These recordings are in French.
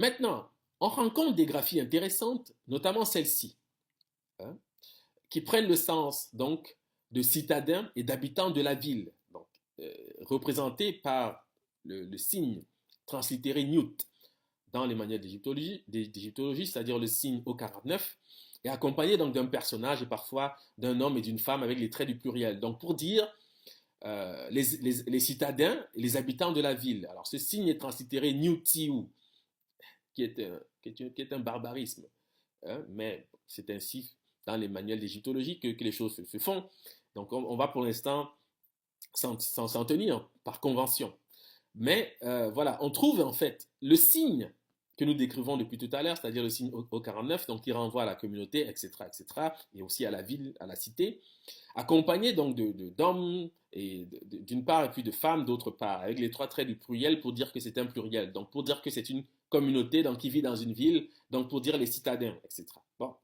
Maintenant, on rencontre des graphies intéressantes, notamment celle-ci, hein, qui prennent le sens donc de citadins et d'habitants de la ville, donc, représentés par le signe translittéré Newt dans les manuels d'égyptologie, c'est-à-dire le signe O49, et accompagné donc d'un personnage et parfois d'un homme et d'une femme avec les traits du pluriel. Donc pour dire les citadins et les habitants de la ville. Alors ce signe est translittéré Newtiu, qui est un barbarisme, hein, mais c'est ainsi dans les manuels d'égyptologie que les choses se font. Donc on va pour l'instant s'en tenir par convention. Mais voilà, on trouve en fait le signe que nous décrivons depuis tout à l'heure, c'est-à-dire le signe O49, donc qui renvoie à la communauté, etc., etc., et aussi à la ville, à la cité, accompagné donc d'hommes et d'une part et puis de femmes d'autre part, avec les trois traits du pluriel pour dire que c'est un pluriel, donc pour dire que c'est une communauté donc, qui vit dans une ville, donc pour dire les citadins, etc. Bon.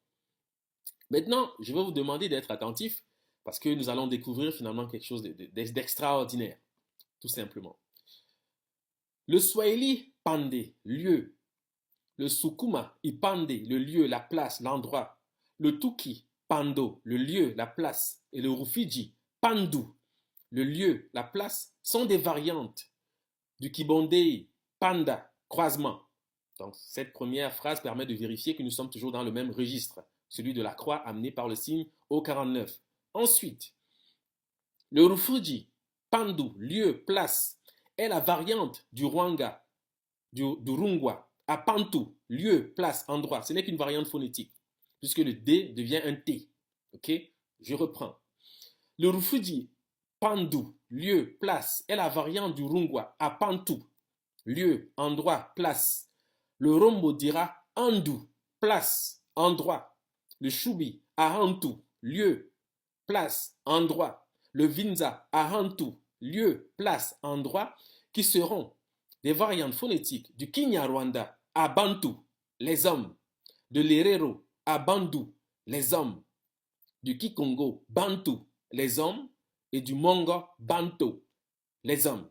Maintenant, je vais vous demander d'être attentif parce que nous allons découvrir finalement quelque chose d'extraordinaire, tout simplement. Le Swahili Pandé, lieu. Le Sukuma Ipande, le lieu, la place, l'endroit. Le Tuki Pando, le lieu, la place. Et le Rufiji Pandu, le lieu, la place, sont des variantes du Kibondei, Panda, croisement. Donc cette première phrase permet de vérifier que nous sommes toujours dans le même registre, celui de la croix amenée par le signe O49. Ensuite, le Rufiji, Pandu, lieu, place, est la variante du Rwanga, du Rungwa, à Pantu, lieu, place, endroit. Ce n'est qu'une variante phonétique, puisque le D devient un T. Ok? Je reprends. Le Rufiji, Pandu, lieu, place, est la variante du Rungwa, à Pantu, lieu, endroit, place. Le Rombo dira Andu, place, endroit. Le Shubi, Ahantu, lieu, place, endroit. Le Vinza, Ahantu, lieu, place, endroit, qui seront des variantes phonétiques du Kinyarwanda à Bantu, les hommes, de l'Herero à Bandu, les hommes, du Kikongo, Bantu, les hommes, et du Mongo, Banto, les hommes.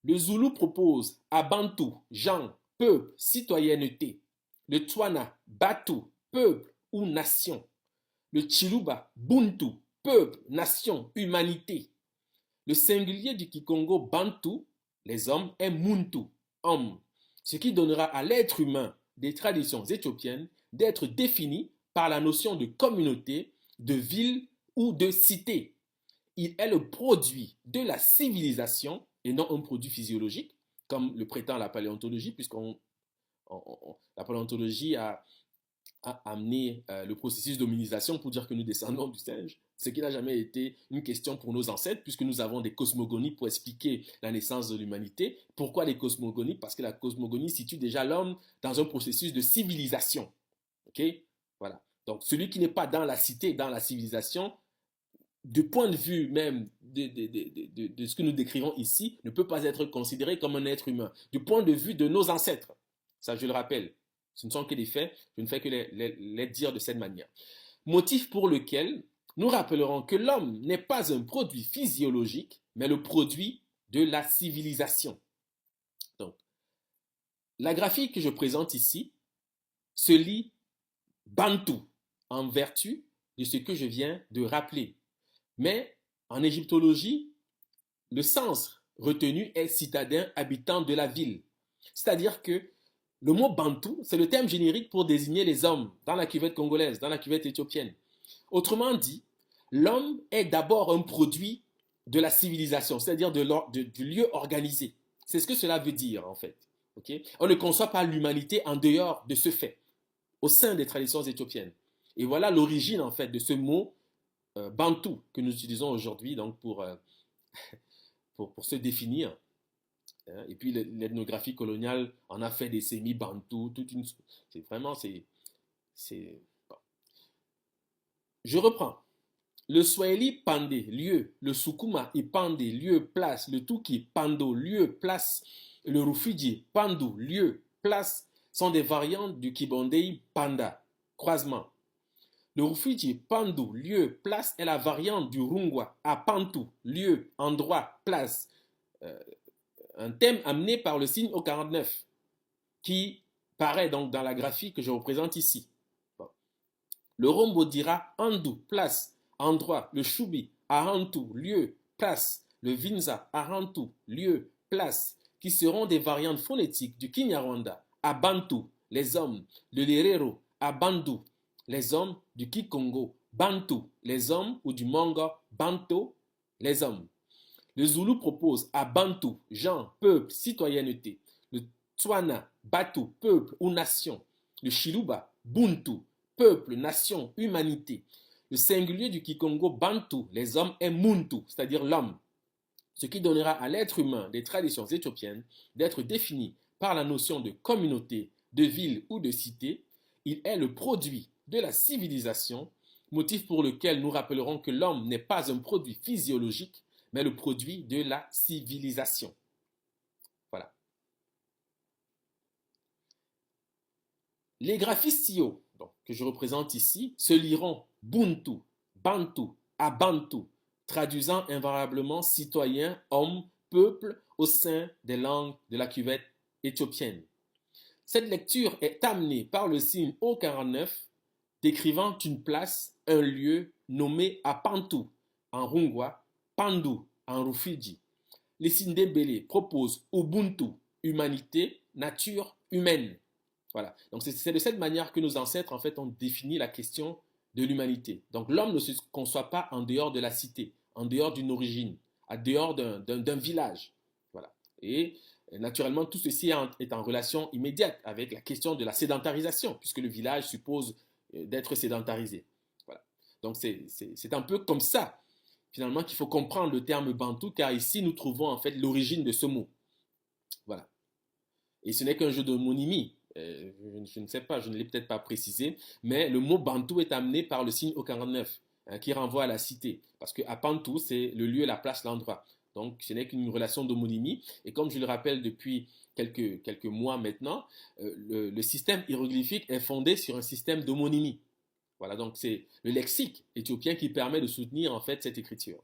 Le Zoulou propose à Bantu, gens, peuple, citoyenneté. Le Tswana, Batu, peuple ou nation. Le Chiluba, Buntu, peuple, nation, humanité. Le singulier du Kikongo, Bantu, les hommes, est Muntu, homme, ce qui donnera à l'être humain des traditions éthiopiennes d'être défini par la notion de communauté, de ville ou de cité. Il est le produit de la civilisation et non un produit physiologique, comme le prétend la paléontologie, puisque la paléontologie a amené le processus d'hominisation pour dire que nous descendons du singe, ce qui n'a jamais été une question pour nos ancêtres, puisque nous avons des cosmogonies pour expliquer la naissance de l'humanité. Pourquoi les cosmogonies? Parce que la cosmogonie situe déjà l'homme dans un processus de civilisation. Ok? Voilà. Donc celui qui n'est pas dans la cité, dans la civilisation, du point de vue même de ce que nous décrivons ici, ne peut pas être considéré comme un être humain. Du point de vue de nos ancêtres, ça je le rappelle, ce ne sont que des faits, je ne fais que les dire de cette manière. Motif pour lequel nous rappellerons que l'homme n'est pas un produit physiologique, mais le produit de la civilisation. Donc, la graphique que je présente ici se lit Bantu en vertu de ce que je viens de rappeler. Mais en égyptologie, le sens retenu est citadin habitant de la ville. C'est-à-dire que le mot bantou, c'est le terme générique pour désigner les hommes dans la cuvette congolaise, dans la cuvette éthiopienne. Autrement dit, l'homme est d'abord un produit de la civilisation, c'est-à-dire du lieu organisé. C'est ce que cela veut dire en fait. Okay? On ne conçoit pas l'humanité en dehors de ce fait, au sein des traditions éthiopiennes. Et voilà l'origine en fait de ce mot bantou que nous utilisons aujourd'hui donc pour se définir. Et puis l'ethnographie coloniale en a fait des sémi-bantous, c'est vraiment, bon. Je reprends. Le Swahili Pandé, lieu, le Sukuma Ipande, lieu, place, le Tuki Pando, lieu, place, le Rufiji Pandu, lieu, place, sont des variantes du Kibondei Panda, croisement. Le Rufiji Pandu, lieu, place, est la variante du Rungwa à Pantu, lieu, endroit, place. Un thème amené par le signe O49 qui paraît donc dans la graphie que je représente ici. Bon. Le rombo dira Andu, place, endroit. Le shubi, Arantu, lieu, place. Le vinza, Arantu, lieu, place, qui seront des variantes phonétiques du Kinyarwanda, Abantu, les hommes, de l'Herero, Abandu, les hommes, du Kikongo, Bantu, les hommes, ou du Manga, Banto, les hommes. Le Zoulou propose Abantu, genre, peuple, citoyenneté. Le Tswana, Batu, peuple ou nation. Le Chiluba, Buntu, peuple, nation, humanité. Le singulier du Kikongo, Bantu, les hommes, est Muntu, c'est-à-dire l'homme. Ce qui donnera à l'être humain des traditions éthiopiennes d'être défini par la notion de communauté, de ville ou de cité. Il est le produit de la civilisation, motif pour lequel nous rappellerons que l'homme n'est pas un produit physiologique, mais le produit de la civilisation. Voilà. Les graphistes Sio, que je représente ici, se liront Buntu, Bantu, Abantu, traduisant invariablement citoyen, homme, peuple au sein des langues de la cuvette éthiopienne. Cette lecture est amenée par le signe O49 décrivant une place, un lieu nommé Apantu en Rungwa, Pandu en Rufiji. Les signes d'Ebele proposent Ubuntu, humanité, nature humaine. Voilà. Donc c'est de cette manière que nos ancêtres en fait ont défini la question de l'humanité. Donc l'homme ne se conçoit pas en dehors de la cité, en dehors d'une origine, en dehors d'un village. Voilà. Et naturellement, tout ceci est en relation immédiate avec la question de la sédentarisation, puisque le village suppose d'être sédentarisé. Voilà. Donc c'est un peu comme ça, finalement, qu'il faut comprendre le terme bantou, car ici nous trouvons en fait l'origine de ce mot. Voilà. Et ce n'est qu'un jeu d'homonymie. Je ne sais pas, je ne l'ai peut-être pas précisé, mais le mot bantou est amené par le signe O49, qui renvoie à la cité. Parce que Apantu, c'est le lieu, la place, l'endroit. Donc ce n'est qu'une relation d'homonymie. Et comme je le rappelle depuis quelques mois maintenant, le système hiéroglyphique est fondé sur un système d'homonymie. Voilà, donc c'est le lexique éthiopien qui permet de soutenir en fait cette écriture.